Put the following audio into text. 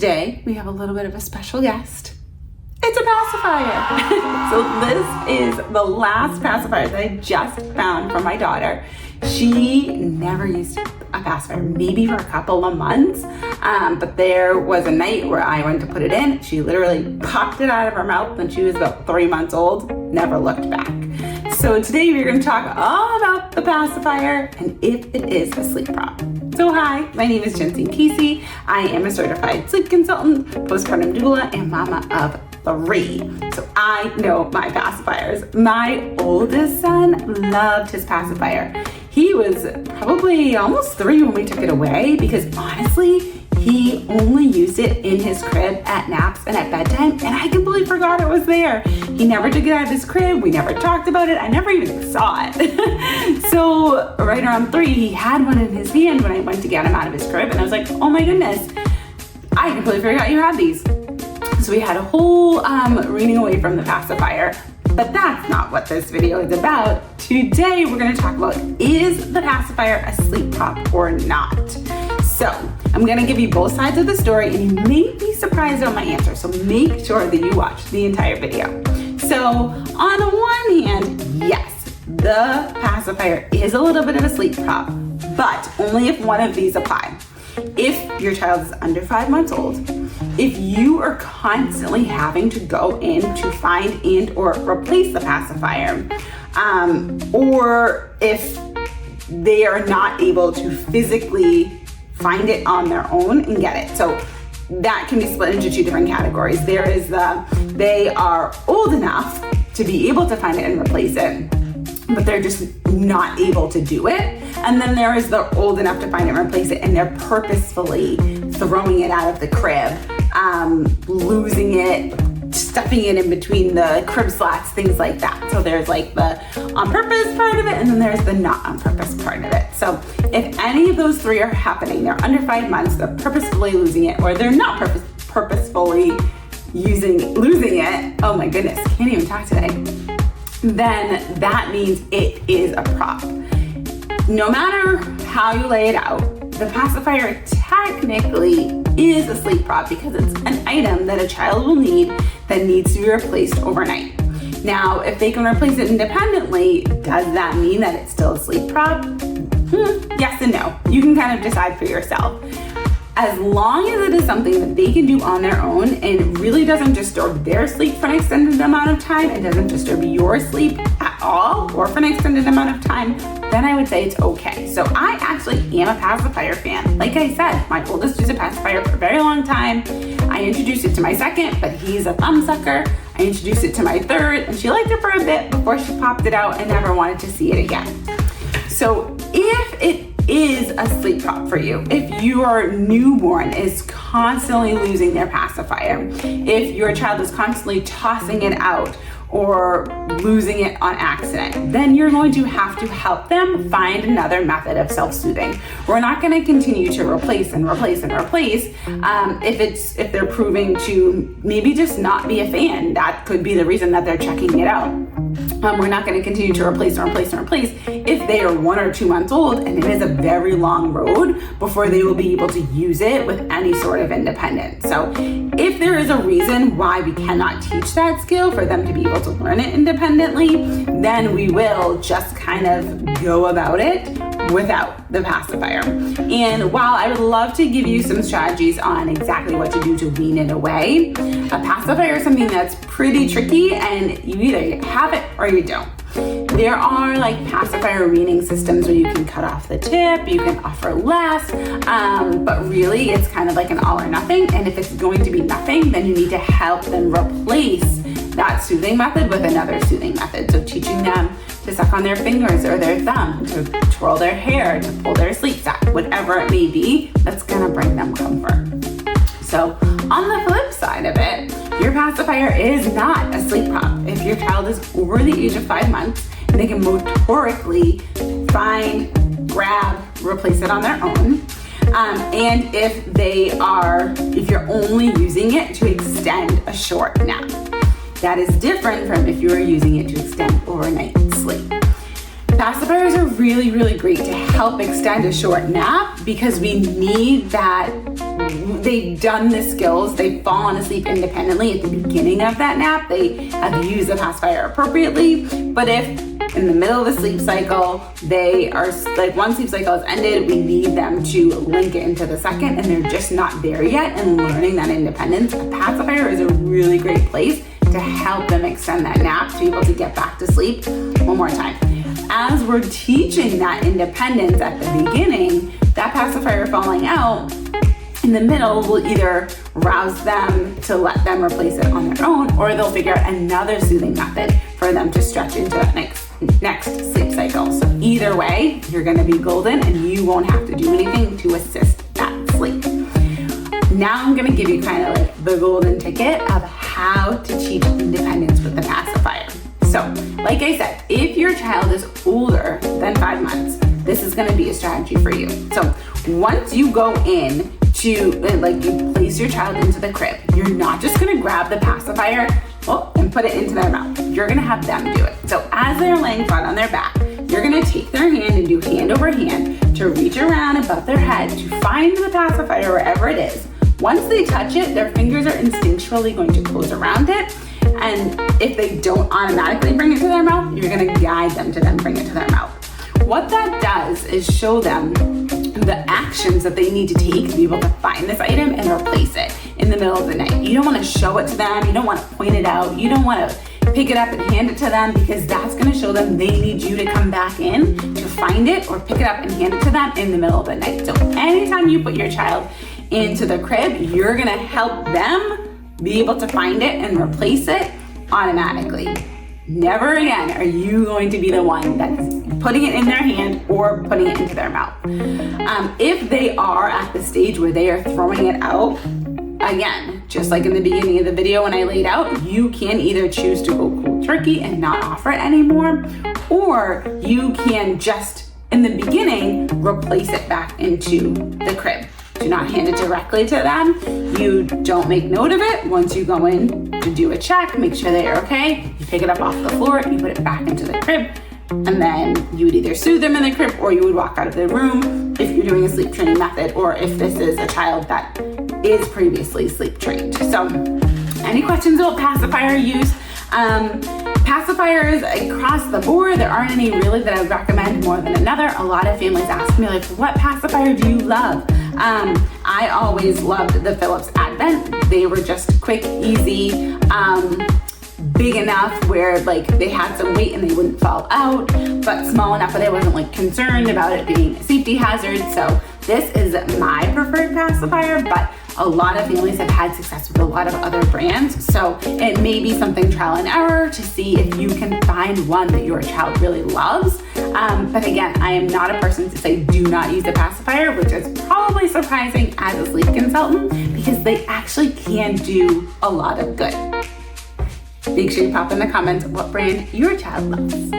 Today, we have a little bit of a special guest. It's a pacifier. So this is the last pacifier that I just found for my daughter. She never used a pacifier, maybe for a couple of months, but there was a night where I went to put it in. She literally popped it out of her mouth when she was about 3 months old, never looked back. So today we're going to talk all about the pacifier and if it is a sleep prop. So hi, my name is Jency Casey. I am a certified sleep consultant, postpartum doula, and mama of 3. So I know my pacifiers. My oldest son loved his pacifier. He was probably almost 3 when we took it away because honestly, he only used it in his crib at naps and at bedtime, and I completely forgot it was there. He never took it out of his crib. We never talked about it. I never even saw it. So right around 3, he had one in his hand when I went to get him out of his crib, and I was like, oh my goodness, I completely forgot you had these. So we had a whole reading away from the pacifier, but that's not what this video is about. Today we're going to talk about, is the pacifier a sleep prop or not? So I'm going to give you both sides of the story, and you may be surprised on my answer, so make sure that you watch the entire video. So on the one hand, yes, the pacifier is a little bit of a sleep prop, but only if one of these apply. If your child is under 5 months old, if you are constantly having to go in to find and or replace the pacifier, or if they are not able to physically find it on their own and get it. So that can be split into 2 different categories. There is they are old enough to be able to find it and replace it, but they're just not able to do it. And then there is the old enough to find it and replace it, and they're purposefully throwing it out of the crib, losing it, stuffing it in between the crib slats, things like that. So there's like the on purpose part of it, and then there's the not on purpose part of it. So if any of those 3 are happening, they're under 5 months, they're purposefully losing it, or they're not purposefully losing it, oh my goodness, can't even talk today, then that means it is a prop. No matter how you lay it out, the pacifier technically is a sleep prop because it's an item that a child will need that needs to be replaced overnight. Now, if they can replace it independently, does that mean that it's still a sleep prop? Yes and no. You can kind of decide for yourself. As long as it is something that they can do on their own and it really doesn't disturb their sleep for an extended amount of time, it doesn't disturb your sleep at all or for an extended amount of time, then I would say it's okay. So I actually am a pacifier fan. Like I said, my oldest used a pacifier for a very long time. I introduced it to my second, but he's a thumb sucker. I introduced it to my third, and she liked it for a bit before she popped it out and never wanted to see it again. So if it is a sleep prop for you, if your newborn is constantly losing their pacifier, if your child is constantly tossing it out or losing it on accident, then you're going to have to help them find another method of self-soothing. We're not going to continue to replace and replace and replace if they're proving to maybe just not be a fan. That could be the reason that they're checking it out. We're not going to continue to replace and replace and replace if they are 1 or 2 months old, and it is a very long road before they will be able to use it with any sort of independence. So if there is a reason why we cannot teach that skill for them to be able to learn it independently, then we will just kind of go about it without the pacifier. And while I would love to give you some strategies on exactly what to do to wean it away, a pacifier is something that's pretty tricky, and you either have it or you don't. There are like pacifier weaning systems where you can cut off the tip, you can offer less, but really it's kind of like an all or nothing. And if it's going to be nothing, then you need to help them replace that soothing method with another soothing method. So teaching them to suck on their fingers or their thumb, to twirl their hair, to pull their sleep sack, whatever it may be, that's gonna bring them comfort. So on the flip side of it, your pacifier is not a sleep prop. If your child is over the age of 5 months and they can motorically find, grab, replace it on their own, and if you're only using it to extend a short nap. That is different from if you are using it to extend overnight sleep. Pacifiers are really, really great to help extend a short nap because we need that. They've done the skills, they've fallen asleep independently at the beginning of that nap, they have used the pacifier appropriately. But if in the middle of the sleep cycle, they are like, one sleep cycle is ended, we need them to link it into the second and they're just not there yet and learning that independence, a pacifier is a really great place to help them extend that nap to be able to get back to sleep one more time. As we're teaching that independence at the beginning, that pacifier falling out in the middle will either rouse them to let them replace it on their own, or they'll figure out another soothing method for them to stretch into that next sleep cycle. So either way, you're gonna be golden and you won't have to do anything to assist that sleep. Now I'm gonna give you kind of like the golden ticket of how to teach independence with the pacifier. So, like I said, if your child is older than 5 months, this is gonna be a strategy for you. So once you go in to, like, you place your child into the crib, you're not just gonna grab the pacifier and put it into their mouth. You're gonna have them do it. So as they're laying flat on their back, you're gonna take their hand and do hand over hand to reach around above their head to find the pacifier wherever it is. Once they touch it, their fingers are instinctually going to close around it. And if they don't automatically bring it to their mouth, you're gonna guide them to then bring it to their mouth. What that does is show them the actions that they need to take to be able to find this item and replace it in the middle of the night. You don't want to show it to them. You don't want to point it out. You don't want to pick it up and hand it to them because that's going to show them they need you to come back in to find it or pick it up and hand it to them in the middle of the night. So anytime you put your child into the crib, you're going to help them be able to find it and replace it automatically. Never again are you going to be the one that's putting it in their hand or putting it into their mouth. If they are at the stage where they are throwing it out, again, just like in the beginning of the video when I laid out, you can either choose to go cold turkey and not offer it anymore, or you can just, in the beginning, replace it back into the crib. Do not hand it directly to them. You don't make note of it. Once you go in to do a check, make sure they are okay. You pick it up off the floor, you put it back into the crib, and then you would either soothe them in the crib or you would walk out of the room if you're doing a sleep training method or if this is a child that is previously sleep trained. So any questions about pacifier use? Pacifiers across the board, there aren't any really that I would recommend more than another. A lot of families ask me, like, what pacifier do you love? I always loved the Philips Advent. They were just quick, easy, big enough where like they had some weight and they wouldn't fall out, but small enough that I wasn't like concerned about it being a safety hazard. So this is my preferred pacifier, but a lot of families have had success with a lot of other brands. So it may be something trial and error to see if you can find one that your child really loves. But again, I am not a person to say do not use a pacifier, which is probably surprising as a sleep consultant because they actually can do a lot of good. Make sure you pop in the comments what brand your child loves.